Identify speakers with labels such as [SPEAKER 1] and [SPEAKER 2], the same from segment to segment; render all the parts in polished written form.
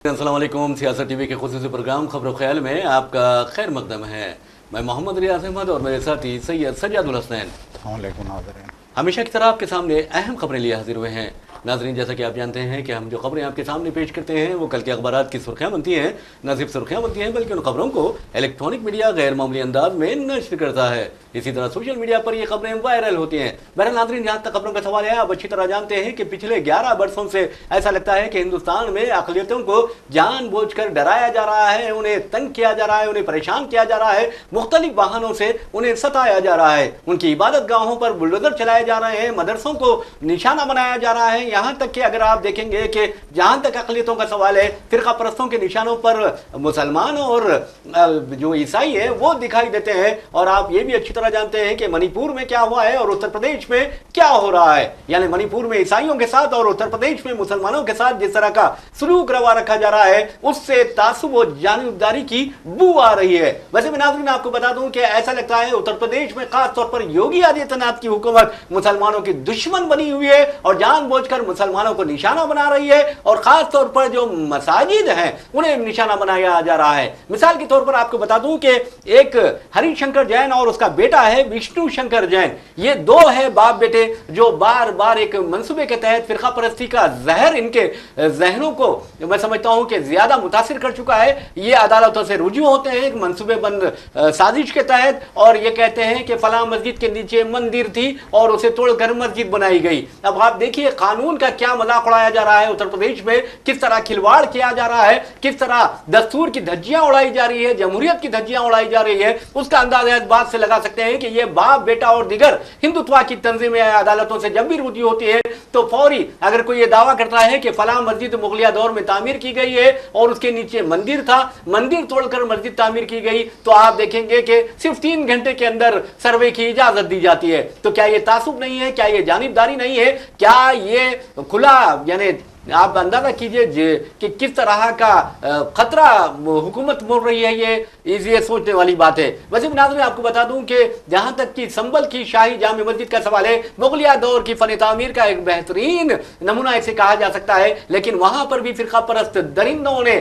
[SPEAKER 1] अस्सलाम वालेकुम। सियासत टीवी के खुसूसी प्रोग्राम खबर ख्याल में आपका खैर मकदम है। मैं मोहम्मद रियाज अहमद और मेरे साथी सैयद सज्जादुल हसनैन हमेशा की तरह आपके सामने अहम खबरें लिए हाजिर हुए हैं। नाजरीन, जैसा कि आप जानते हैं कि हम जो खबरें आपके सामने पेश करते हैं वो कल के अखबारात की सुर्खियाँ बनती हैं। न सिर्फ सुर्खियाँ बनती हैं बल्कि उन खबरों को इलेक्ट्रॉनिक मीडिया गैर मामूली अंदाज में नश्र करता है। इसी तरह सोशल मीडिया पर ये खबरें वायरल होती हैं। बहरहाल नाजरीन, जहाँ तक खबरों का सवाल है, आप अच्छी तरह जानते हैं कि पिछले 11 वर्षों से ऐसा लगता है कि हिंदुस्तान में अक़लियतों को जानबूझकर डराया जा रहा है, उन्हें तंग किया जा रहा है, उन्हें परेशान किया जा रहा है, मुख्तलिफ बहानों से उन्हें सताया जा रहा है। उनकी इबादत गाहों पर बुलडोजर चलाए जा रहे हैं, मदरसों को निशाना बनाया जा रहा है। यहाँ तक कि अगर आप देखेंगे कि जहां तक अक़लियतों का सवाल है, फिरका परस्तों के निशानों पर मुसलमान और जो ईसाई है वो दिखाई देते हैं। और आप ये भी अच्छी तरह जानते हैं कि मणिपुर में क्या हुआ है और उत्तर प्रदेश में क्या हो रहा है। यानी मणिपुर में ईसाइयों के साथ और उत्तर प्रदेश में मुसलमानों के साथ जिस तरह का सलूक रवा रखा जा रहा है, उससे तासुब और जानिबदारी की बू आ रही है। वैसे मैं नाज़रीन आपको बता दूं कि ऐसा लगता है उत्तर प्रदेश में खास तौर पर योगी आदित्यनाथ की हुकूमत मुसलमानों की दुश्मन बनी हुई है और जानबूझकर मुसलमानों को निशाना बना रही है। और खास तौर पर जो मसाजिद हैं उन्हें निशाना बनाया जा रहा है। मिसाल के तौर पर आपको बता दूं कि एक हरिशंकर जैन और उसका बेटा है विष्णु शंकर जैन, ये दो है बाप बेटे जो बार बार एक मंसूबे के तहत फिरका परस्ती का जहर इनके जहनों को मैं समझता हूं कि ज्यादा मुतासिर कर चुका है। ये अदालतों से रुजू होते हैं एक मंसूबेबंद साजिश के तहत और ये कहते हैं कि फलां मस्जिद के नीचे मंदिर थी और उसे तोड़कर मस्जिद बनाई गई। अब आप देखिए कानून का क्या मजाक उड़ाया जा रहा है उत्तर प्रदेश में, किस तरह खिलवाड़ किया जा रहा है, किस तरह दस्तूर की धज्जियां उड़ाई जा रही है, जमहूरियत की धज्जियां उड़ाई जा रही है। उसका अंदाजा इस बात से लगा सकते हैं कि ये बाप बेटा और दिगर हिंदुत्व की तंजीमें अदालतों से जब भी रुजू होती है तो फौरी अगर कोई ये दावा करता है कि फलां मस्जिद मुगलिया दौर में तामीर की गई है और उसके नीचे मंदिर था, मंदिर तोड़कर मस्जिद तामीर की गई, तो आप देखेंगे कि सिर्फ 3 घंटे के अंदर सर्वे की इजाजत दी जाती है। तो क्या ये तासुब नहीं है? क्या ये जानिबदारी नहीं है? क्या ये खुला यानी आप अंदाजा कीजिए कि किस तरह का खतरा हुकूमत मोड़ रही है। ये सोचने वाली बात है। वैसे नाज़रीन आपको बता दूं कि जहां तक कि संबल की शाही जामे मस्जिद का सवाल है, मुगलिया दौर की फन तामीर का एक बेहतरीन नमूना इसे कहा जा सकता है। लेकिन वहां पर भी फिरका परस्त दरिंदों ने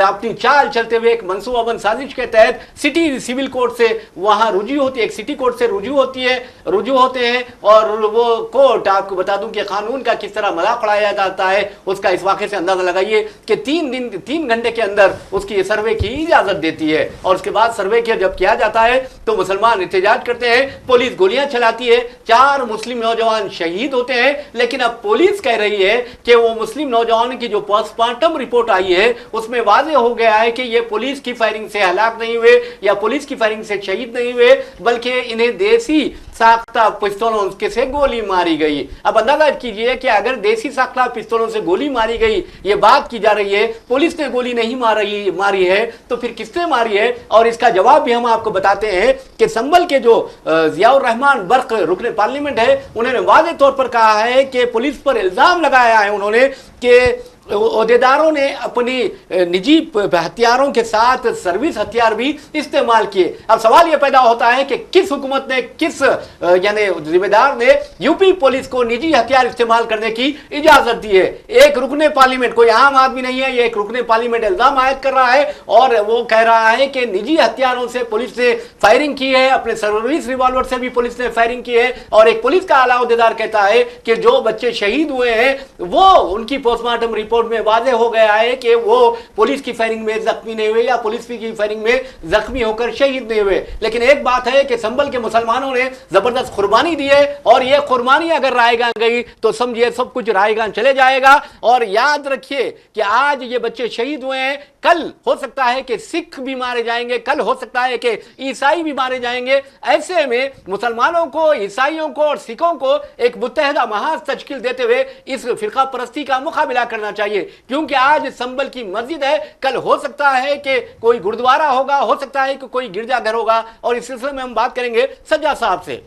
[SPEAKER 1] अपनी चाल चलते हुए एक मनसूबाबंद साजिश के तहत सिटी सिविल कोर्ट से वहां रुजू होती है, एक सिटी कोर्ट से रुजू होते हैं और वो कोर्ट आपको बता दूं कि कानून का किस तरह मजाक उड़ाया जाता है उसका इस वाक़े से अंदाजा लगाइए कि 3 घंटे के अंदर उसकी सर्वे की इजाजत देती है। और उसके बाद सर्वे के जब किया जाता है तो मुसलमान एहतजाज करते हैं, पुलिस गोलियां चलाती है, 4 मुस्लिम नौजवान शहीद होते हैं। लेकिन अब पुलिस कह रही है कि वो मुस्लिम नौजवान की जो पोस्टमार्टम रिपोर्ट आई है उसमें वाज़ेह हो गया है कि ये पुलिस की फायरिंग से हलाक नहीं हुए या पुलिस की फायरिंग से शहीद नहीं हुए, बल्कि इन्हें देसी साख्ता पिस्तौलों से गोली मारी गई। अब अंदाजा कीजिए कि अगर देसी साख्ता पिस्तौलों से गोली मारी गई ये बात की जा रही है, पुलिस ने गोली नहीं मारी है, तो फिर किसने मारी है? और इसका जवाब भी हम आपको बताते हैं कि संभल के जो जियाउर रहमान बर्क रुकने पार्लियामेंट है उन्होंने वाज़ेह तौर पर कहा है कि पुलिस पर इल्जाम लगाया है उन्होंने कि ओहदेदारों ने अपनी निजी हथियारों के साथ सर्विस हथियार भी इस्तेमाल किए। अब सवाल यह पैदा होता है कि किस हुकूमत ने, किस यानी जिम्मेदार ने यूपी पुलिस को निजी हथियार इस्तेमाल करने की इजाजत दी है? एक रुकने पार्लियामेंट, कोई आम आदमी नहीं है, ये एक रुकने पार्लियामेंट इल्जाम आयद कर रहा है और वो कह रहा है कि निजी हथियारों से पुलिस ने फायरिंग की है, अपने सर्विस रिवॉल्वर से भी पुलिस ने फायरिंग की है। और एक पुलिस का आला ओहदेदार कहता है कि जो बच्चे शहीद हुए हैं वो उनकी पोस्टमार्टम रिपोर्ट में वाज़ेह हो गया है कि वो पुलिस की फायरिंग में जख्मी नहीं हुए या पुलिस की फायरिंग में जख्मी होकर शहीद नहीं हुए। लेकिन एक बात है कि संभल के मुसलमानों ने जबरदस्त कुर्बानी दी है और ये कुर्बानी अगर रायगान गई तो समझिए सब कुछ रायगान चले जाएगा। और याद रखिए कि आज ये बच्चे शहीद हुए हैं, कल हो सकता है कि सिख भी मारे जाएंगे, कल हो सकता है कि ईसाई भी मारे जाएंगे। ऐसे में मुसलमानों को, ईसाइयों को और सिखों को एक मुत्तहदा महाज तश्कील देते हुए इस फिरका परस्ती का मुकाबला करना चाहिए, क्योंकि आज संबल की मस्जिद है, कल हो सकता है कि कोई गुरुद्वारा होगा, हो सकता है कि कोई गिरजाघर होगा। और इस सिलसिले में हम बात करेंगे सज्जा साहब से।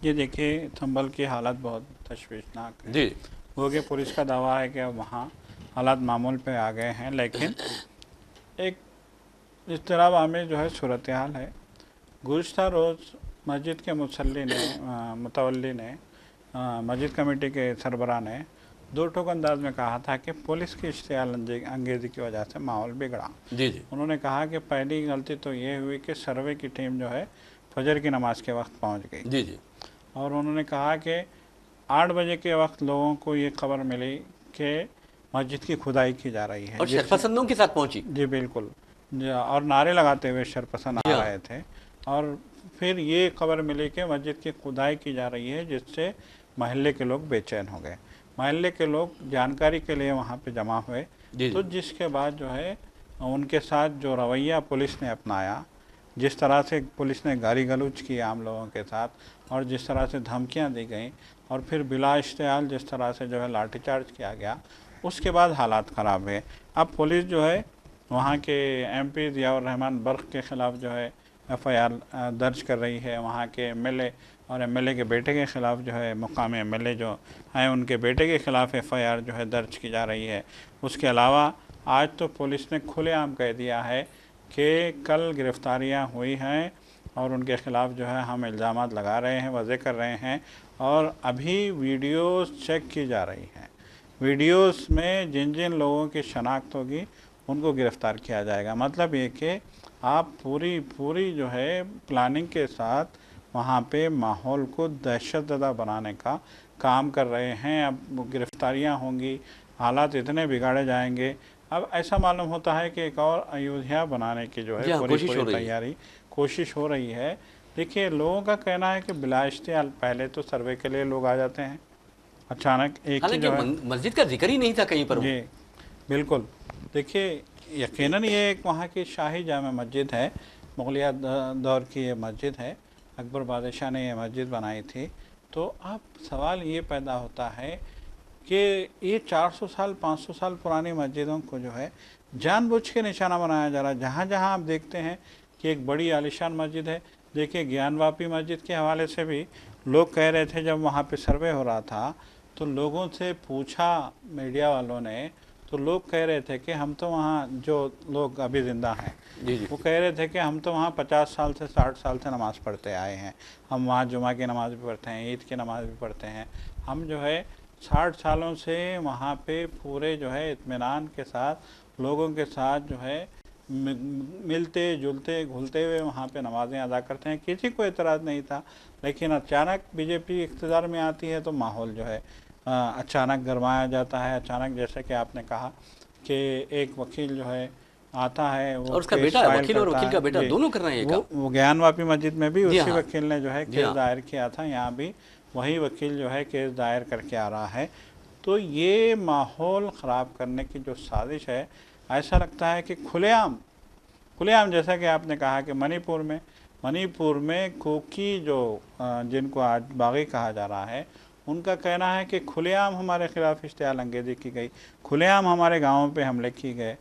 [SPEAKER 2] ये देखिए संबल की हालत बहुत तशवीशनाक है जी। वो कि पुलिस का दावा है कि वहाँ हालात मामूल पे आ गए हैं, लेकिन एक इज़्तिराब में जो है सूरत हाल है। गुज़िश्ता रोज़ मस्जिद के मुसल्ली ने मुतवल्ली ने मस्जिद कमेटी के सरबराह ने दो टोक अंदाज में कहा था कि पुलिस की इश्तियाल अंगेज़ी की वजह से माहौल बिगड़ा।
[SPEAKER 1] जी जी।
[SPEAKER 2] उन्होंने कहा कि पहली गलती तो ये हुई कि सर्वे की टीम जो है फजर की नमाज के वक्त पहुंच गई।
[SPEAKER 1] जी जी।
[SPEAKER 2] और उन्होंने कहा कि 8 बजे के वक्त लोगों को ये खबर मिली कि मस्जिद की खुदाई की जा रही है
[SPEAKER 1] और शरपसंदों के साथ पहुंची।
[SPEAKER 2] जी बिल्कुल, और नारे लगाते हुए शरपसंद आ रहे थे। और फिर ये खबर मिली कि मस्जिद की खुदाई की जा रही है, जिससे महल्ले के लोग बेचैन हो गए। महल्ले के लोग जानकारी के लिए वहाँ पे जमा हुए। तो जिसके बाद जो है उनके साथ जो रवैया पुलिस ने अपनाया, जिस तरह से पुलिस ने गाली गलौज की आम लोगों के साथ और जिस तरह से धमकियां दी गई और फिर बिला इश्तियाल जिस तरह से जो है लाठीचार्ज किया गया, उसके बाद हालात ख़राब हुए। अब पुलिस जो है वहाँ के MP ज़ियाउर रहमान बर्क़ के ख़िलाफ़ जो है FIR दर्ज कर रही है। वहाँ के MLA और MLA के बेटे के ख़िलाफ़ जो है मुकामी MLA जो हैं उनके बेटे के ख़िलाफ़ FIR जो है दर्ज की जा रही है। उसके अलावा आज तो पुलिस ने खुलेआम कह दिया है कि कल गिरफ़्तारियाँ हुई हैं और उनके ख़िलाफ़ जो है हम इल्ज़ामात लगा रहे हैं, वज़े कर रहे हैं और अभी वीडियोज़ चेक की जा रही हैं। वीडियोज़ में जिन जिन लोगों की शनाख्त होगी उनको गिरफ़्तार किया जाएगा। मतलब ये कि आप पूरी जो है प्लानिंग के साथ वहाँ पे माहौल को दहशतज़दा बनाने का काम कर रहे हैं। अब गिरफ़्तारियाँ होंगी, हालात इतने बिगाड़े जाएंगे। अब ऐसा मालूम होता है कि एक और अयोध्या बनाने की जो है पूरी तैयारी कोशिश हो रही है। देखिए, लोगों का कहना है कि बिला इश्तियाल पहले तो सर्वे के लिए लोग आ जाते हैं, अचानक एक ही जो है
[SPEAKER 1] मस्जिद का जिक्र ही नहीं था कहीं पर।
[SPEAKER 2] जी बिल्कुल। देखिए, यकीनन ये एक वहाँ की शाही जामा मस्जिद है, मुगलिया दौर की ये मस्जिद है, अकबर बादशाह ने ये मस्जिद बनाई थी। तो अब सवाल ये पैदा होता है कि ये 400 साल 500 साल पुरानी मस्जिदों को जो है जानबूझ के निशाना बनाया जा रहा है। जहाँ जहाँ आप देखते हैं कि एक बड़ी आलिशान मस्जिद है। देखिए, ज्ञानवापी मस्जिद के हवाले से भी लोग कह रहे थे, जब वहाँ पे सर्वे हो रहा था तो लोगों से पूछा मीडिया वालों ने, तो लोग कह रहे थे कि हम तो वहाँ, जो लोग अभी ज़िंदा हैं वो कह रहे थे कि हम तो वहाँ 50 साल से 60 साल से नमाज़ पढ़ते आए हैं। हम वहाँ जुमा की नमाज़ भी पढ़ते हैं, ईद की नमाज़ भी पढ़ते हैं। हम जो है 60 सालों से वहाँ पे पूरे जो है इत्मीनान के साथ लोगों के साथ जो है मिलते जुलते घुलते हुए वहाँ पे नमाज़ें अदा करते हैं। किसी को एतराज़ नहीं था। लेकिन अचानक बीजेपी इक़्तिदार में आती है तो माहौल जो है अचानक गरमाया जाता है। अचानक, जैसे कि आपने कहा कि एक वकील जो है आता है, वो
[SPEAKER 1] और उसका बेटा, वकील और वकील का बेटा दोनों कर रहे हैं।
[SPEAKER 2] वो ज्ञानवापी मस्जिद में भी उसी वकील ने जो है केस दायर किया था, यहाँ भी वही वकील जो है केस दायर करके आ रहा है। तो ये माहौल ख़राब करने की जो साजिश है, ऐसा लगता है कि खुलेआम जैसा कि आपने कहा कि मणिपुर में कुकी जो जिनको आज बागी कहा जा रहा है, उनका कहना है कि खुलेआम हमारे ख़िलाफ़ इश्तियाल अंगेज़ी की गई, खुलेआम हमारे गाँवों पे हमले किए गए,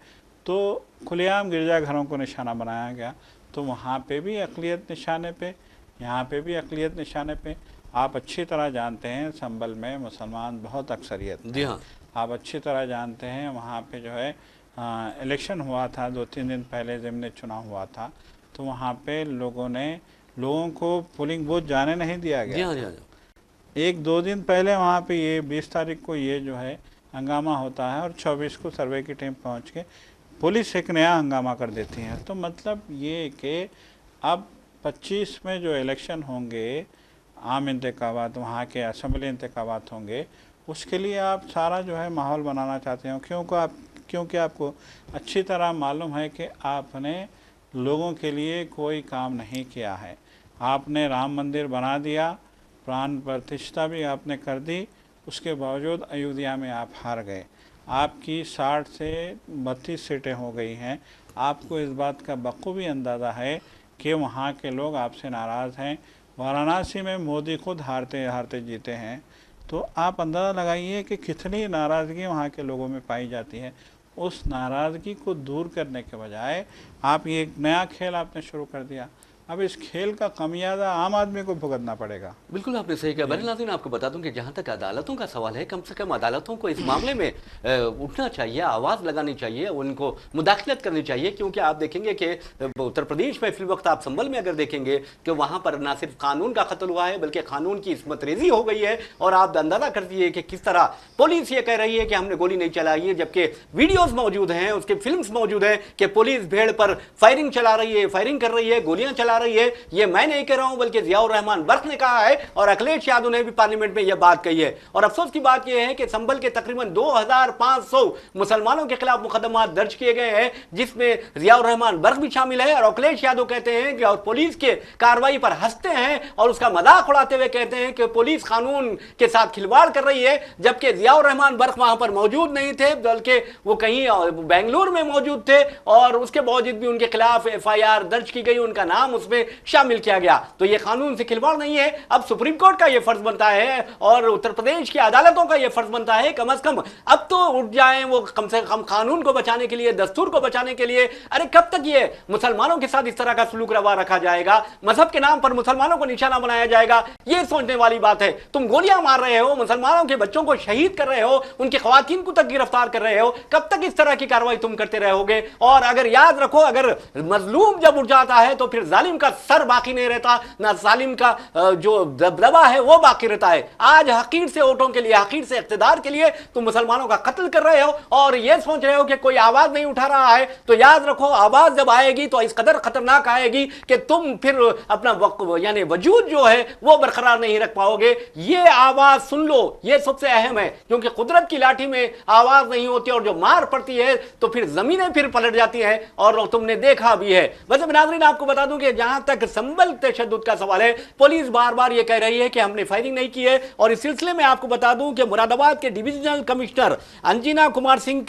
[SPEAKER 2] तो खुलेआम गिरजाघरों को निशाना बनाया गया। तो वहाँ पे भी अक़लियत निशाने पे, यहाँ पे भी अक़लियत निशाने पे। आप अच्छी तरह जानते हैं संभल में मुसलमान बहुत अक्सरियत।
[SPEAKER 1] जी हाँ,
[SPEAKER 2] आप अच्छी तरह जानते हैं वहाँ पे जो है इलेक्शन हुआ था, 2-3 दिन पहले ज़िमनी चुनाव हुआ था। तो वहाँ पे लोगों को पोलिंग बूथ जाने नहीं दिया गया।
[SPEAKER 1] जी हाँ।
[SPEAKER 2] 1-2 दिन पहले वहाँ पे ये 20 तारीख को ये जो है हंगामा होता है और 24 को सर्वे की टीम पहुँच के पुलिस एक नया हंगामा कर देती है। तो मतलब ये कि अब 25 में जो इलेक्शन होंगे, आम इंतखाबात, वहाँ के असम्बली इंतखाबात होंगे, उसके लिए आप सारा जो है माहौल बनाना चाहते हो, क्योंकि आपको अच्छी तरह मालूम है कि आपने लोगों के लिए कोई काम नहीं किया है। आपने राम मंदिर बना दिया, प्राण प्रतिष्ठा भी आपने कर दी, उसके बावजूद अयोध्या में आप हार गए। आपकी 60 से 32 सीटें हो गई हैं। आपको इस बात का बखूबी अंदाज़ा है कि वहाँ के लोग आपसे नाराज़ हैं। वाराणसी में मोदी खुद हारते हारते जीते हैं। तो आप अंदाज़ा लगाइए कि कितनी नाराज़गी वहाँ के लोगों में पाई जाती है। उस नाराज़गी को दूर करने के बजाय आप ये एक नया खेल आपने शुरू कर दिया। अब इस खेल का खमियाजा आम आदमी को भुगतना पड़ेगा।
[SPEAKER 1] बिल्कुल आपने सही कहा। बहरहाल नाज़रीन, आपको बता दूं कि जहां तक अदालतों का सवाल है, कम से कम अदालतों को इस मामले में उठना चाहिए, आवाज़ लगानी चाहिए, उनको मुदाखलत करनी चाहिए, क्योंकि आप देखेंगे कि उत्तर प्रदेश में फिल वक्त आप संभल में अगर देखेंगे कि वहां पर ना सिर्फ कानून का कत्ल हुआ है बल्कि कानून की इस्मत रेजी हो गई है। और आप अंदाजा कर दीजिए कि किस तरह पुलिस ये कह रही है कि हमने गोली नहीं चलाई है, जबकि वीडियोज मौजूद हैं, उसके फिल्म्स मौजूद हैं कि पुलिस भीड़ पर फायरिंग चला रही है, फायरिंग कर रही है, गोलियां चला रही है। ये मैं नहीं कह रहा हूं बल्कि जियाउर रहमान बर्क ने कहा है और अखिलेश यादव ने भी पार्लियामेंट में यह बात कही है। और अफसोस की बात यह है कि संभल के तकरीबन 2500 मुसलमानों के खिलाफ मुकदमा दर्ज किए गए हैं, जिसमें जियाउर रहमान बर्क भी शामिल है। और अखिलेश यादव कहते हैं कि और पुलिस के कार्रवाई पर हंसते हैं और उसका मजाक उड़ाते हुए कहते हैं कि पुलिस कानून के साथ खिलवाड़ कर रही है, जबकि जियाउर रहमान बर्क वहां पर मौजूद नहीं थे, बल्कि वो कहीं बेंगलुरु में मौजूद थे और उसके बावजूद भी उनके खिलाफ FIR दर्ज की गई, उनका नाम उसमें शामिल किया गया। तो यह कानून से खिलवाड़ नहीं है। अब सुप्रीम कोर्ट का यह फर्ज बनता है और उत्तर प्रदेश की अदालतों का यह फर्ज बनता है कम से कम अब तो उठ जाएं वो, कम से कम कानून को बचाने के लिए, दस्तूर को बचाने के लिए। अरे कब तक ये मुसलमानों के साथ इस तरह का सलूक रवा रखा जाएगा, मजहब के नाम पर मुसलमानों को निशाना बनाया जाएगा? यह सोचने वाली बात है। तुम गोलियां मार रहे हो, मुसलमानों के बच्चों को शहीद कर रहे हो, उनके खवातीन को तक गिरफ्तार कर रहे हो, कब तक इस तरह की कार्रवाई तुम करते रहोगे? और अगर याद रखो, अगर मजलूम जब उठ जाता है तो फिर जालिम का सर बाकी नहीं रहता, ना जालिम का जो दबदबा है वो बाकी रहता है। आज हकीर से वोटों के लिए, हकीर से इख्तिदार के लिए तुम मुसलमानों का कत्ल कर रहे हो और यह सोच रहे हो कि कोई आवाज नहीं उठा रहा है। तो याद रखो, आवाज जब आएगी तो इस कदर खतरनाक आएगी कि तुम फिर अपना यानी वजूद जो है वो बरकरार नहीं रख पाओगे। ये आवाज सुन लो, ये सबसे अहम है, क्योंकि कुदरत की लाठी में आवाज नहीं होती और जो मार पड़ती है तो फिर जमीनें फिर पलट जाती हैं और तुमने देखा भी है। वैसे नाज़रीन, आपको बता दूं कि जहां तक संभल तशद्दुद का सवाल है, पुलिस बार बार यह कह रही है कि हमने फायरिंग नहीं की है। और इस सिलसिले में आपको बता दूं कि मुरादाबाद के डिविजनल कमिश्नर अंजना कुमार सिंह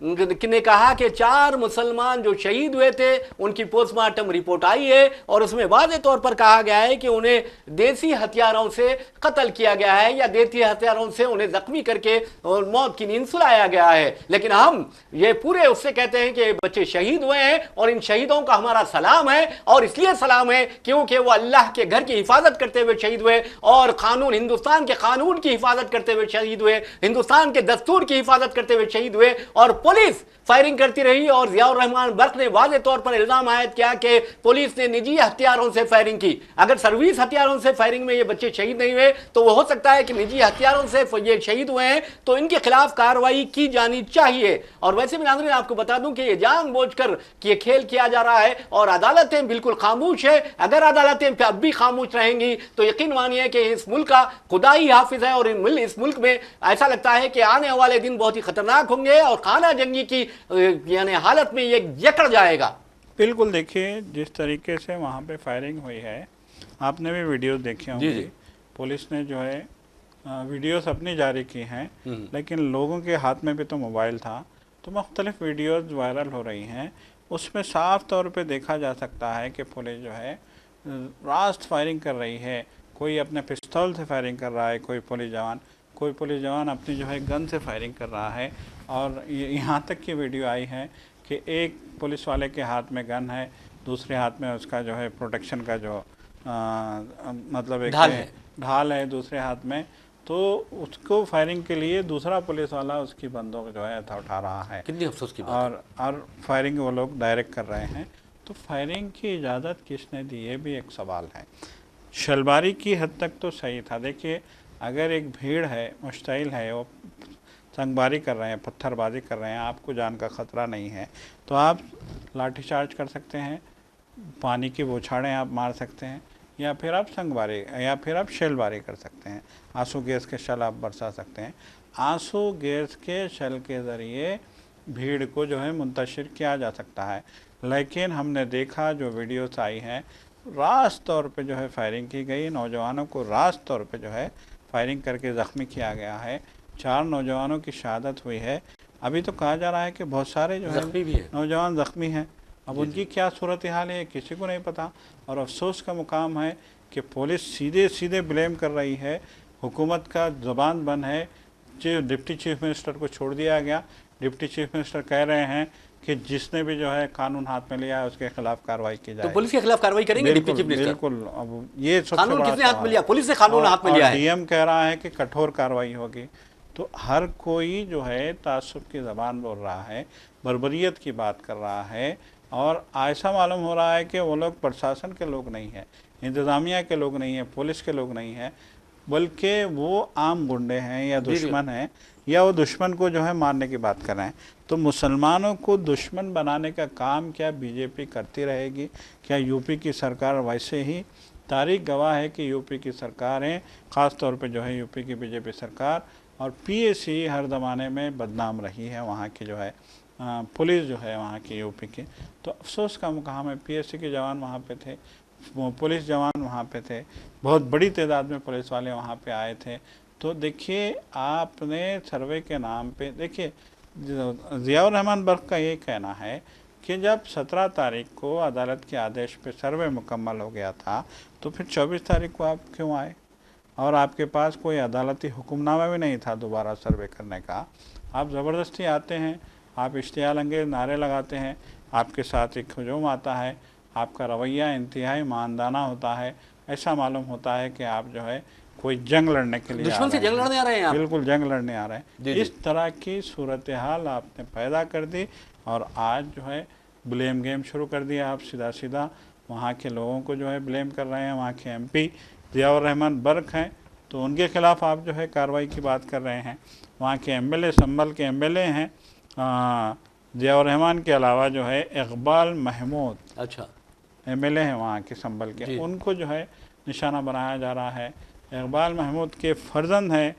[SPEAKER 1] ने कहा कि 4 मुसलमान जो शहीद हुए थे उनकी पोस्टमार्टम रिपोर्ट आई है और उसमें वाज़ेह तौर पर कहा गया है कि उन्हें देसी हथियारों से कत्ल किया गया है या देसी हथियारों से उन्हें जख्मी करके और मौत की नींद सुलाया गया है। लेकिन हम ये पूरे उससे कहते हैं कि बच्चे शहीद हुए हैं और इन शहीदों का हमारा सलाम है। और इसलिए सलाम है क्योंकि वो अल्लाह के घर की हिफाजत करते हुए शहीद हुए और कानून, हिंदुस्तान के कानून की हिफाजत करते हुए शहीद हुए, हिंदुस्तान के दस्तूर की हिफाजत करते हुए शहीद हुए। और पुलिस फायरिंग करती रही और जियाउर रहमान बर्क ने वाज़ेह तौर पर इल्जाम आयद किया कि पुलिस ने निजी हथियारों से फायरिंग की। अगर सर्विस हथियारों से फायरिंग में ये बच्चे शहीद नहीं हुए तो वो हो सकता है कि निजी हथियारों से ये शहीद हुए हैं, तो इनके खिलाफ कार्रवाई की जानी चाहिए। और वैसे भी नाज़रीन, आपको बता दूं कि ये जानबूझकर ये खेल किया जा रहा है और अदालतें बिल्कुल खामोश है। अगर अदालतें अब भी खामोश रहेंगी तो यकीन मानिए कि इस मुल्क का खुदा ही हाफिज है और इस मुल्क में ऐसा लगता है कि आने वाले दिन बहुत ही खतरनाक होंगे और खाना जंगी की यानी हालत में ये जकड़ जाएगा।
[SPEAKER 2] बिल्कुल, देखिए जिस तरीके से वहाँ पे फायरिंग हुई है, आपने भी वीडियोस देखे होंगे। पुलिस ने जो है वीडियोस अपनी जारी की हैं, लेकिन लोगों के हाथ में भी तो मोबाइल था, तो मुख्तलिफ वीडियोस वायरल हो रही हैं। उसमें साफ तौर पे देखा जा सकता है कि पुलिस जो है रास्त फायरिंग कर रही है। कोई अपने पिस्तौल से फायरिंग कर रहा है, कोई पुलिस जवान अपनी जो है गन से फायरिंग कर रहा है। और यहाँ तक की वीडियो आई है कि एक पुलिस वाले के हाथ में गन है, दूसरे हाथ में उसका जो है प्रोटेक्शन का जो मतलब एक ढाल है दूसरे हाथ में, तो उसको फायरिंग के लिए दूसरा पुलिस वाला उसकी बंदूक जो है उठा रहा है।
[SPEAKER 1] कितनी अफसोस की बात।
[SPEAKER 2] और फायरिंग वो लोग डायरेक्ट कर रहे हैं। तो फायरिंग की इजाज़त किसने दी, ये भी एक सवाल है। शलबारी की हद तक तो सही था। देखिए, अगर एक भीड़ है, मुश्तइल है, वो संगबारी कर रहे हैं, पत्थरबाजी कर रहे हैं, आपको जान का ख़तरा नहीं है, तो आप लाठीचार्ज कर सकते हैं, पानी की बौछारें आप मार सकते हैं, या फिर आप संगबारी या फिर आप शेलबारी कर सकते हैं। आंसू गैस के शल आप बरसा सकते हैं। आंसू गैस के शल के ज़रिए भीड़ को जो है मुंतशिर किया जा सकता है। लेकिन हमने देखा जो वीडियोस आई हैं, रास्त तौर पे जो है फायरिंग की गई, नौजवानों को रास्त तौर पे जो है फायरिंग करके ज़ख्मी किया गया है। 4 नौजवानों की शहादत हुई है। अभी तो कहा जा रहा है कि बहुत सारे जो है नौजवान ज़ख्मी हैं। अब उनकी क्या सूरत हाल है किसी को नहीं पता। और अफसोस का मुकाम है कि पुलिस सीधे सीधे ब्लेम कर रही है, हुकूमत का ज़बान बंद है। डिप्टी चीफ मिनिस्टर को छोड़ दिया गया। डिप्टी चीफ मिनिस्टर कह रहे हैं कि जिसने भी जो है कानून हाथ में लिया है उसके खिलाफ कार्रवाई की जाए।
[SPEAKER 1] तो पुलिस के खिलाफ कार्रवाई करेंगे डिप्टी चीफ मिनिस्टर?
[SPEAKER 2] बिल्कुल। अब ये सबसे
[SPEAKER 1] कानून
[SPEAKER 2] बड़ा
[SPEAKER 1] किसने हाथ में लिया? पुलिस ने कानून हाथ में लिया है।
[SPEAKER 2] डीएम कह रहा है कि कठोर कार्रवाई होगी। तो हर कोई जो है तासुब की ज़बान बोल रहा है, बर्बरियत की बात कर रहा है, और ऐसा मालूम हो रहा है कि वो लोग प्रशासन के लोग नहीं हैं, इंतज़ामिया के लोग नहीं हैं, पुलिस के लोग नहीं हैं, बल्कि वो आम गुंडे हैं या दुश्मन हैं, या वो दुश्मन को जो है मारने की बात कर रहे हैं। तो मुसलमानों को दुश्मन बनाने का काम क्या बीजेपी करती रहेगी? क्या यूपी की सरकार वैसे ही? तारीख गवाह है कि यूपी की सरकारें, ख़ास तौर पे जो है यूपी की बीजेपी सरकार और पीएसी हर ज़माने में बदनाम रही है। वहाँ की जो है पुलिस जो है वहाँ की यूपी की, तो अफसोस का मुकाम है, पीएसी के जवान वहाँ पे थे, पुलिस जवान वहाँ पे थे, बहुत बड़ी तादाद में पुलिस वाले वहाँ पे आए थे। तो देखिए, आपने सर्वे के नाम पे देखिए, ज़ियाउर रहमान बर्क का ये कहना है कि जब 17 तारीख को अदालत के आदेश पे सर्वे मुकम्मल हो गया था, तो फिर 24 तारीख को आप क्यों आए? और आपके पास कोई अदालती हुक्मनामा भी नहीं था दोबारा सर्वे करने का। आप ज़बरदस्ती आते हैं, आप इश्तियाल अंगेज़ नारे लगाते हैं, आपके साथ एक हजूम आता है, आपका रवैया इंतहाई मानदाना होता है। ऐसा मालूम होता है कि आप जो है कोई जंग लड़ने के लिए
[SPEAKER 1] दुश्मन से जंग लड़ने आ रहे हैं आप।
[SPEAKER 2] बिल्कुल जंग लड़ने आ रहे हैं। इस तरह की सूरत हाल आपने पैदा कर दी, और आज जो है ब्लेम गेम शुरू कर दिया। आप सीधा सीधा वहाँ के लोगों को जो है ब्लेम कर रहे हैं। वहाँ के एमपी ज़ियाउर रहमान बर्क हैं, तो उनके खिलाफ आप जो है कार्रवाई की बात कर रहे हैं। वहाँ के एमएलए, संभल के एमएलए हैं ज़ियाउर रहमान के अलावा जो है इकबाल महमूद,
[SPEAKER 1] अच्छा,
[SPEAKER 2] एमएलए हैं वहाँ के संभल के, उनको जो है निशाना बनाया जा रहा है। इकबाल महमूद के फर्जंद हैं,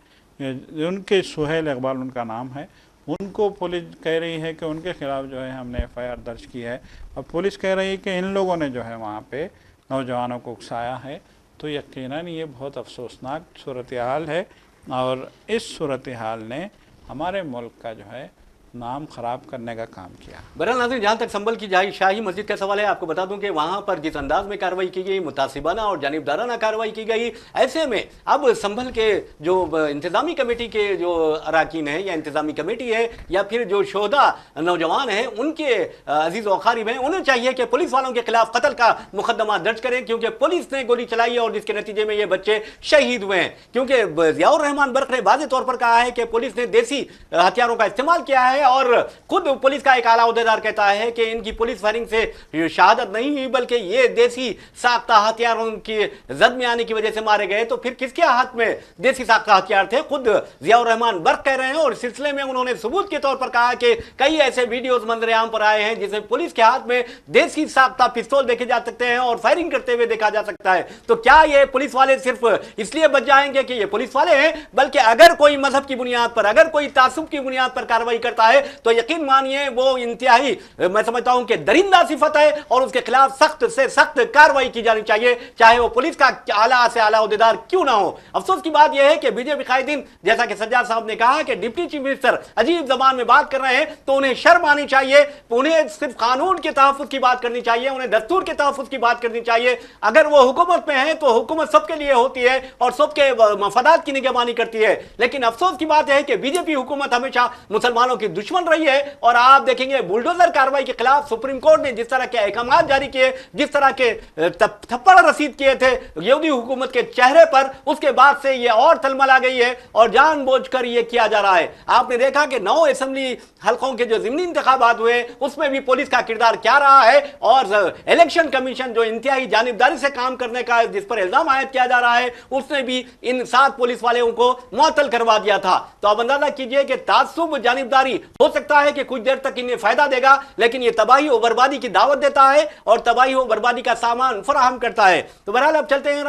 [SPEAKER 2] उनके सुहेल इकबाल उनका नाम है, उनको पुलिस कह रही है कि उनके खिलाफ जो है हमने एफआईआर दर्ज की है, और पुलिस कह रही है कि इन लोगों ने जो है वहाँ पे नौजवानों को उकसाया है। तो यकीनन ये बहुत अफसोसनाक सूरत हाल है, और इस सूरत हाल ने हमारे मुल्क का जो है नाम खराब करने का काम किया।
[SPEAKER 1] बहरहाल नाज़रीन, जहाँ तक संभल की शाही मस्जिद का सवाल है, आपको बता दूं कि वहाँ पर जिस अंदाज में कार्रवाई की गई, मुतासिबाना और जानिबदाराना कार्रवाई की गई, ऐसे में अब संभल के जो इंतजामी कमेटी के जो अरकान हैं, या इंतजामी कमेटी है, या फिर जो शोहदा नौजवान हैं, उनके अजीज वखारिब हैं, उन्हें चाहिए कि पुलिस वालों के खिलाफ कत्ल का मुकदमा दर्ज करें, क्योंकि पुलिस ने गोली चलाई है और जिसके नतीजे में ये बच्चे शहीद हुए हैं। क्योंकि ज़ियाउर रहमान बर्क ने वाज़ेह तौर पर कहा है कि पुलिस ने देसी हथियारों का इस्तेमाल किया है, और खुद पुलिस का एक आला अहदेदार कहता है कि इनकी पुलिस फायरिंग से शहादत नहीं हुई, बल्कि ये देसी साख्ता हथियारों की जद में आने की वजह से मारे गए। तो फिर किसके हाथ में देसी साख्ता हथियार थे? खुद ज़ियाउर रहमान बर्क कह रहे हैं, और इस सिलसिले में उन्होंने सबूत के तौर पर कहा कि कई ऐसे वीडियोज मंजरेआम पर आए हैं जिसमें पुलिस के हाथ में देसी साख्ता पिस्तौल देखे जा सकते हैं और फायरिंग करते हुए देखा जा सकता है। तो क्या ये पुलिस वाले सिर्फ इसलिए बच जाएंगे कि ये पुलिस वाले हैं, बल्कि अगर कोई मजहब की बुनियाद पर, अगर कोई तासुब की बुनियाद पर कार्रवाई करता है तो यकीन मानिए वो इंतहाई, मैं समझता हूं कि दरिंदा सिफत है, और उसके खिलाफ सख्त से सख्त कार्रवाई की जानी चाहिए, चाहे वो पुलिस का आला से आला अहदेदार क्यों ना हो। अफसोस की बात यह है कि बीजेपी कायदीन, जैसा कि सज्जाद साहब ने कहा कि डिप्टी चीफ मिनिस्टर अजीब जबान में बात कर रहे हैं, तो उन्हें शर्म आनी चाहिए। उन्हें सिर्फ कानून के तहफ्फुज़ की बात करनी चाहिए, उन्हें दस्तूर के तहफ्फुज़ की बात करनी चाहिए। अगर वो हुकूमत में है तो हुकूमत सबके लिए होती है और सबके मफादात की निगरानी करती है। लेकिन अफसोस की बात है कि बीजेपी हुकूमत हमेशा मुसलमानों की दुश्मन रही है, और आप देखेंगे बुलडोजर कार्रवाई के खिलाफ सुप्रीम कोर्ट ने जिस तरह के अहकाम जारी किए, जिस तरह के थप्पड़ रसीद किए थे यहूदी हुकूमत के चेहरे पर, उसके बाद से ये और तलमला गई है और जानबूझकर ये किया जा रहा है। आपने देखा कि 9 असेंबली हल्कों के जो ज़िमनी इंतखाबात हुए उसमें भी पुलिस का किरदार क्या रहा है, और इलेक्शन कमीशन जो इंतहाई जानिबदारी से काम करने का जिस पर इल्जाम आयद किया जा रहा है, उसने भी इन 7 पुलिस वालों को मुअत्तल करवा दिया था। तो अब अंदाजा कीजिए कि तासुब जानिबदारी हो सकता है कि कुछ देर तक इन्हें फायदा देगा, लेकिन ये तबाही और बर्बादी की दावत देता है और तबाही और बर्बादी का सामान फराहम करता है। तो बहरहाल अब चलते हैं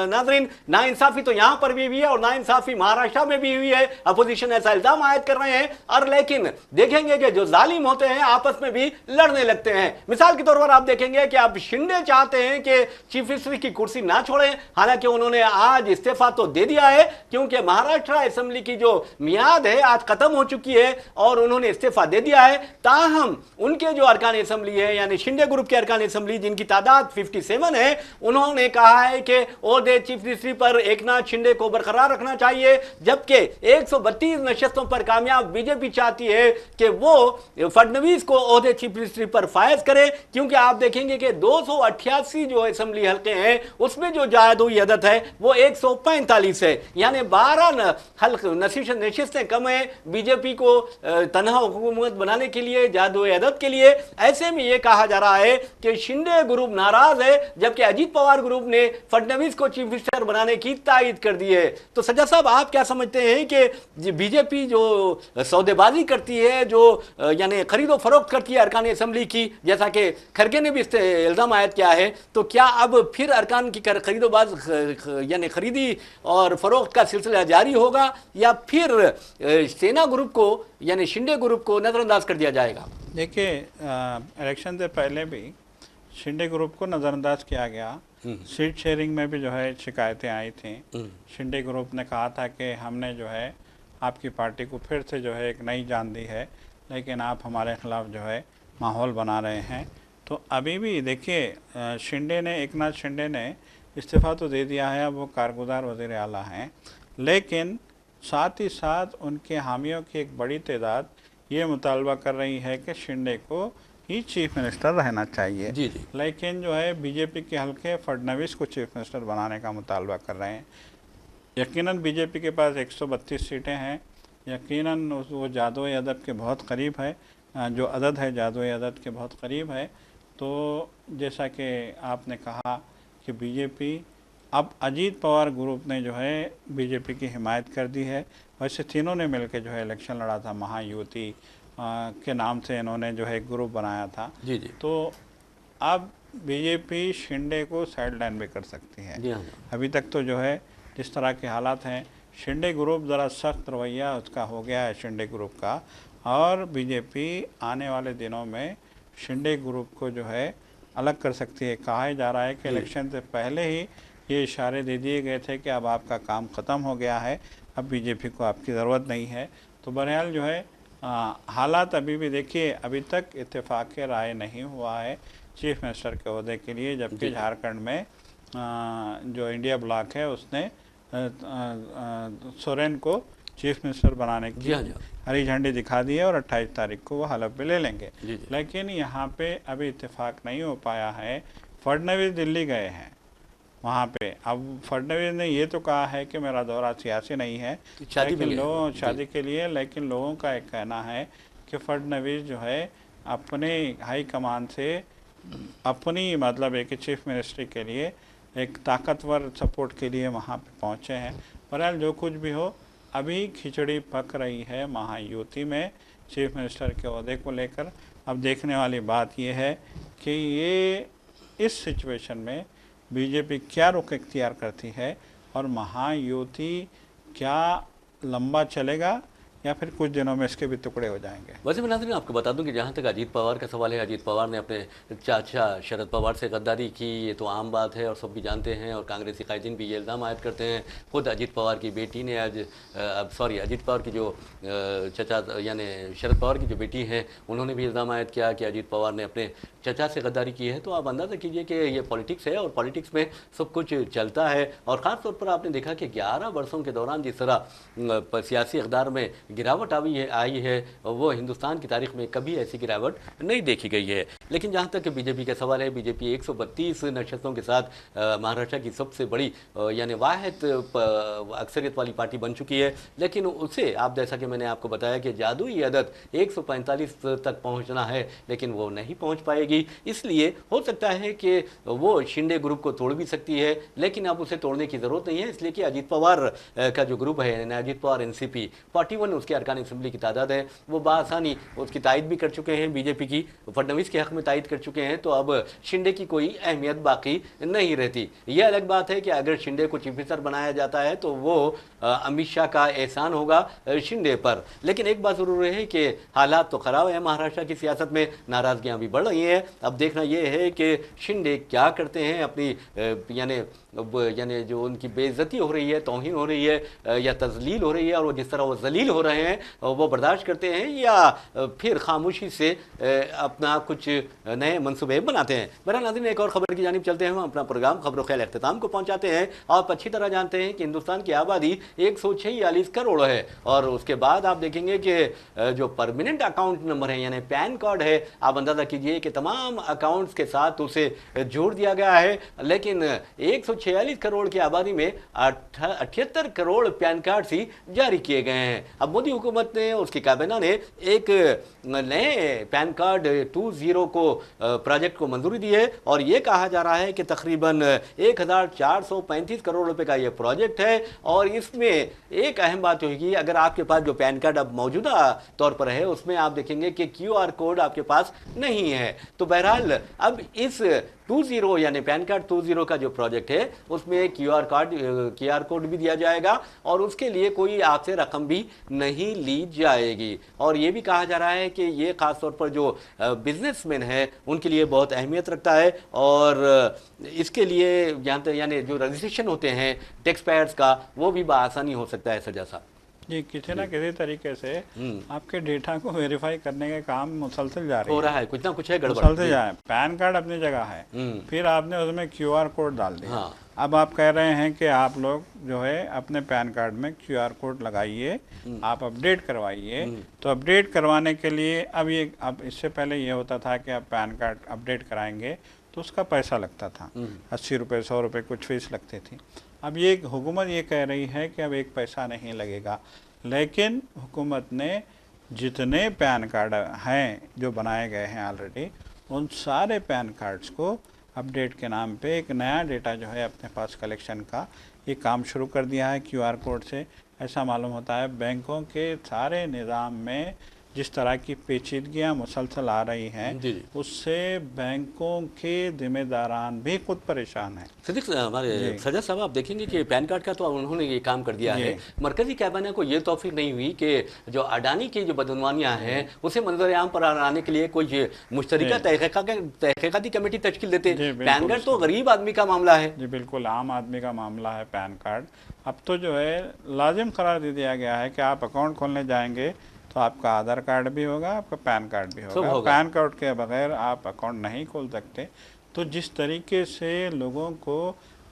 [SPEAKER 1] नाज़रीन, नाइंसाफी तो यहां पर भी हुई है और नाइंसाफी महाराष्ट्र में भी हुई है। अपोजिशन ऐसा इल्जाम आयद कर रहे हैं, और लेकिन देखेंगे कि जो जालिम होते हैं आपस में भी लड़ने लगते हैं। मिसाल के तौर पर आप देखेंगे कि अब शिंदे चाहते हैं कि चीफ मिनिस्टर की कुर्सी ना छोड़ें, हालांकि उन्होंने आज इस्तीफा तो दे दिया है, क्योंकि महाराष्ट्र असेंबली की जो मियाद है आज खत्म हो चुकी है, और उन्होंने इस्तीफा दे दिया है। ताहम उनके जो अरकान असेंबली है, यानी शिंदे ग्रुप के अरकान असेंबली जिनकी तादाद 57 है, उन्होंने कहा है कि ओहदे चीफ मिनिस्ट्री पर एकनाथ शिंदे को बरकरार रखना चाहिए, जबकि 132 नशस्तों पर कामयाब बीजेपी चाहती है कि वो फडणवीस को ओहदे चीफ मिनिस्ट्री पर फायज करे, क्योंकि आप देखेंगे कि 288 जो असेंबली हल्के हैं उसमें जो जायदुई अदद है वो 145 है, यानी 12 नशिस्तें कम है बीजेपी को तनहा हुकूमत बनाने के लिए, जादुई अदद के लिए। ऐसे में यह कहा जा रहा है कि शिंदे ग्रुप नाराज है, जबकि अजीत पवार ग्रुप ने फडणवीस को चीफ मिनिस्टर बनाने की तायद कर दी है। तो सज्जा साहब, आप क्या समझते हैं कि बीजेपी जो सौदेबाजी करती है, जो यानी खरीदो फरोख्त करती है अरकान असेंबली की, जैसा कि खरगे ने भी इस इल्जाम आयद किया है, तो क्या अब फिर अरकान की खरीदोबाज यानी खरीदी और फरोख्त का सिलसिला जारी होगा, या फिर सेना ग्रुप को यानी शिंदे ग्रुप को नजरअंदाज कर दिया जाएगा?
[SPEAKER 2] देखिए, इलेक्शन से पहले भी शिंदे ग्रुप को नज़रअंदाज किया गया। सीट शेयरिंग में भी जो है शिकायतें आई थी। शिंदे ग्रुप ने कहा था कि हमने जो है आपकी पार्टी को फिर से जो है एक नई जान दी है, लेकिन आप हमारे खिलाफ जो है माहौल बना रहे हैं। तो अभी भी देखिए, शिंदे ने, एकनाथ शिंदे ने इस्तीफ़ा तो दे दिया है, अब वो कारगुजार वज़ीर आला हैं, लेकिन साथ ही साथ उनके हामियों की एक बड़ी तादाद ये मुतालबा कर रही है कि शिंदे को ही चीफ मिनिस्टर रहना चाहिए।
[SPEAKER 1] जी जी।
[SPEAKER 2] लेकिन जो है बीजेपी के हल्के फडणवीस को चीफ मिनिस्टर बनाने का मुतालबा कर रहे हैं। यकीनन बीजेपी के पास 132 सीटें हैं, यकीनन वो जादुई अदद के बहुत करीब है, जो अदद है जादुई अदद के बहुत करीब है। तो जैसा कि आपने कहा कि बीजेपी, अब अजीत पवार ग्रुप ने जो है बीजेपी की हिमायत कर दी है। वैसे तीनों ने मिलकर जो है इलेक्शन लड़ा था, महायुति के नाम से इन्होंने जो है एक ग्रुप बनाया था।
[SPEAKER 1] जी जी।
[SPEAKER 2] तो अब बीजेपी शिंदे को साइड लाइन भी कर सकती है। अभी तक तो जो है जिस तरह के हालात हैं, शिंदे ग्रुप ज़रा सख्त रवैया उसका हो गया है शिंदे ग्रुप का, और बीजेपी आने वाले दिनों में शिंदे ग्रुप को जो है अलग कर सकती है। कहा जा रहा है कि इलेक्शन से पहले ही ये इशारे दे दिए गए थे कि अब आपका काम ख़त्म हो गया है, अब बीजेपी को आपकी ज़रूरत नहीं है। तो बहरहाल जो है हालात अभी भी देखिए, अभी तक इत्तेफाक राय नहीं हुआ है चीफ मिनिस्टर के ओहदे के लिए, जबकि झारखंड में जो इंडिया ब्लॉक है उसने सोरेन को चीफ मिनिस्टर बनाने की हरी झंडी दिखा दी है और 28 तारीख को वो हलफ भी ले लेंगे। लेकिन यहाँ पे अभी इत्तेफाक नहीं हो पाया है। फडणवीस दिल्ली गए हैं वहाँ पे। अब फडणवीस ने ये तो कहा है कि मेरा दौरा सियासी नहीं है, शादी के लिए, लेकिन लोगों का एक कहना है कि फडणवीस जो है अपने हाई कमान से अपनी मतलब एक चीफ मिनिस्ट्री के लिए एक ताकतवर सपोर्ट के लिए वहाँ पे पहुँचे हैं। बहरहाल जो कुछ भी हो, अभी खिचड़ी पक रही है महायुति में चीफ मिनिस्टर के ओहदे को लेकर। अब देखने वाली बात यह है कि ये इस सिचुएशन में बीजेपी क्या रुख इख्तियार करती है, और महायुति क्या लंबा चलेगा या फिर कुछ दिनों में इसके भी टुकड़े हो जाएंगे।
[SPEAKER 1] वैसे मैं नाज़रीन आपको बता दूं कि जहां तक अजीत पवार का सवाल है, अजीत पवार ने अपने चाचा शरद पवार से गद्दारी की, ये तो आम बात है और सब भी जानते हैं, और कांग्रेसी कायदीन भी ये इल्ज़ाम आयद करते हैं। खुद अजीत पवार की बेटी ने आज अजीत पवार की जो चचा यानी शरद पवार की जो बेटी हैं, उन्होंने भी इल्ज़ाम आयद किया कि अजीत पवार ने अपने चचा से गद्दारी की है। तो आप अंदाज़ा कीजिए कि ये पॉलिटिक्स है और पॉलिटिक्स में सब कुछ चलता है। और ख़ास तौर पर आपने देखा कि 11 वर्षों के दौरान जिस तरह सियासी इक़्तिदार में गिरावट आई है वो हिंदुस्तान की तारीख में कभी ऐसी गिरावट नहीं देखी गई है। लेकिन जहाँ तक बीजेपी का सवाल है, बीजेपी 132 नशस्तों के साथ महाराष्ट्र की सबसे बड़ी यानी वाहिद अक्सरियत वाली पार्टी बन चुकी है। लेकिन उसे आप जैसा कि मैंने आपको बताया कि जादुई अदद 145 तक पहुँचना है, लेकिन वो नहीं पहुँच पाएगी। इसलिए हो सकता है कि वो शिंदे ग्रुप को तोड़ भी सकती है, लेकिन अब उसे तोड़ने की ज़रूरत नहीं है, इसलिए कि अजीत पवार का जो ग्रुप है, अजीत पवार एनसीपी 41 उसके अरकान असेंबली की तादाद है, वो बासानी उसकी तायद भी कर चुके हैं, बीजेपी की फडणवीस के हक में तायद कर चुके हैं। तो अब शिंदे की कोई अहमियत बाकी नहीं रहती। यह अलग बात है कि अगर शिंदे को चीफ मिनिस्टर बनाया जाता है तो वो अमित शाह का एहसान होगा शिंदे पर। लेकिन एक बात ज़रूर है कि हालात तो ख़राब है महाराष्ट्र की सियासत में, नाराज़गियाँ भी बढ़ रही हैं। अब देखना यह है कि शिंदे क्या करते हैं, अपनी यानी यानी जो उनकी बेइज्जती हो रही है, तौहीन हो रही है या तजलील हो रही है, और वो जिस तरह वो जलील हो रहे हैं वो बर्दाश्त करते हैं, या फिर खामोशी से अपना कुछ नए मनसूबे बनाते हैं। बहरहाल नाज़रीन, एक और खबर की जानिब चलते हैं। हम अपना प्रोग्राम खबरों ख्याल अख्तिताम को पहुँचाते हैं। आप अच्छी तरह जानते हैं कि हिंदुस्तान की आबादी 146 करोड़ है, और उसके बाद आप देखेंगे कि जो परमानेंट अकाउंट नंबर है यानी पैन कार्ड है, आप अंदाज़ा कीजिए कि तमाम अकाउंट्स के साथ उसे जोड़ दिया गया है। लेकिन 146 करोड़ की आबादी में 78 करोड़ पैन कार्ड ही जारी किए गए हैं। अब मोदी हुकूमत ने, उसकी काबीना ने एक नए पैन कार्ड 20 को प्रोजेक्ट को मंजूरी दी है, और ये कहा जा रहा है कि तकरीबन 1435 करोड़ रुपए का ये प्रोजेक्ट है। और इसमें एक अहम बात होगी, अगर आपके पास जो पैन कार्ड अब मौजूदा तौर पर है उसमें आप देखेंगे कि QR कोड आपके पास नहीं है। तो बहरहाल अब इस 20 यानी पैन कार्ड 20 का जो प्रोजेक्ट है उसमें QR कोड भी दिया जाएगा, और उसके लिए कोई आपसे रकम भी नहीं ली जाएगी। और ये भी कहा जा रहा है कि ये खासतौर पर जो बिजनेसमैन है उनके लिए बहुत अहमियत रखता है, और इसके लिए यानी जो रजिस्ट्रेशन होते हैं टैक्स पेयर्स का, वो भी बआसानी हो सकता है। सजा साहब
[SPEAKER 2] जी, किसी ना किसी तरीके से आपके डेटा को वेरीफाई करने का काम मुसलसल जारी
[SPEAKER 1] हो रहा है, कुछ ना कुछ है गड़बड़।
[SPEAKER 2] मुसलसल जा रहा है। पैन कार्ड अपनी जगह है, फिर आपने उसमें QR कोड डाल दिया।
[SPEAKER 1] हाँ।
[SPEAKER 2] अब आप कह रहे हैं कि आप लोग जो है अपने पैन कार्ड में QR कोड लगाइए, आप अपडेट करवाइए। तो अपडेट करवाने के लिए अब इससे पहले ये होता था कि आप पैन कार्ड अपडेट कराएंगे तो उसका पैसा लगता था, 80 रुपये 100 रुपये कुछ फीस लगती थी। अब ये हुकूमत ये कह रही है कि अब एक पैसा नहीं लगेगा, लेकिन हुकूमत ने जितने पैन कार्ड हैं जो बनाए गए हैं ऑलरेडी, उन सारे पैन कार्ड्स को अपडेट के नाम पे एक नया डेटा जो है अपने पास कलेक्शन का ये काम शुरू कर दिया है QR कोड से। ऐसा मालूम होता है बैंकों के सारे निज़ाम में जिस तरह की पेचीदगियाँ मुसलसल आ रही हैं, उससे बैंकों के जिम्मेदारान भी खुद परेशान हैं।
[SPEAKER 1] सिद्दीक हमारे सजा साहब, आप देखेंगे कि पैन कार्ड का तो उन्होंने ये काम कर दिया है, मरकजी कैबिनेट को ये तौफीक नहीं हुई कि जो अडानी की जो बदनवानियाँ हैं उसे मंजर आम पर आने के लिए कोई मुश्तरका तहकीकाती कमेटी तश्कील देते। पैन कार्ड तो गरीब आदमी का मामला है।
[SPEAKER 2] जी बिल्कुल, आम आदमी का मामला है पैन कार्ड। अब तो जो है लाजिम करार दे दिया गया है कि आप अकाउंट खोलने जाएंगे तो आपका आधार कार्ड भी होगा, आपका पैन कार्ड भी होगा। पैन कार्ड के बगैर आप अकाउंट नहीं खोल सकते। तो जिस तरीके से लोगों को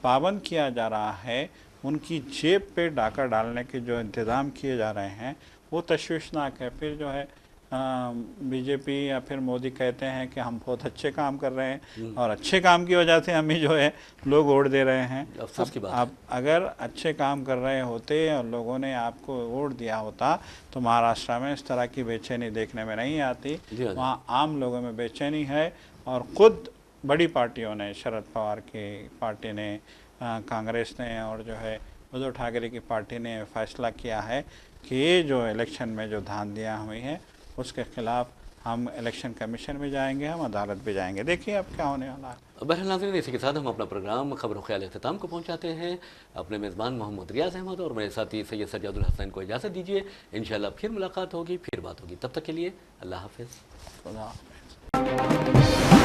[SPEAKER 2] पाबंद किया जा रहा है, उनकी जेब पे डाका डालने के जो इंतज़ाम किए जा रहे हैं वो तशवीशनाक है। फिर जो है बीजेपी या फिर मोदी कहते हैं कि हम बहुत अच्छे काम कर रहे हैं, और अच्छे काम की वजह से हम ही जो है लोग वोट दे रहे हैं।
[SPEAKER 1] अफसोस की बात
[SPEAKER 2] आप अगर अच्छे काम कर रहे होते और लोगों ने आपको वोट दिया होता तो महाराष्ट्र में इस तरह की बेचैनी देखने में नहीं आती। वहाँ आम लोगों में बेचैनी है, और ख़ुद बड़ी पार्टियों ने, शरद पवार की पार्टी ने, कांग्रेस ने, और जो है उद्धव ठाकरे की पार्टी ने फैसला किया है कि ये जो इलेक्शन में जो धांधलियाँ हुई हैं उसके खिलाफ हम इलेक्शन कमीशन में जाएंगे, हम अदालत भी जाएंगे। देखिए अब क्या होने वाला है।
[SPEAKER 1] बहरहाल नाज़रीन, इसी के साथ हम अपना प्रोग्राम खबरों ख्याल अख्तिताम को पहुंचाते हैं। अपने मेज़बान मोहम्मद रियाज अहमद और मेरे साथी सैयद सज्जादुल हसन को इजाज़त दीजिए। इंशाअल्लाह फिर मुलाकात होगी, फिर बात होगी। तब तक के लिए अल्लाह हाफ़िज़।
[SPEAKER 2] खुदा हाफ़िज़।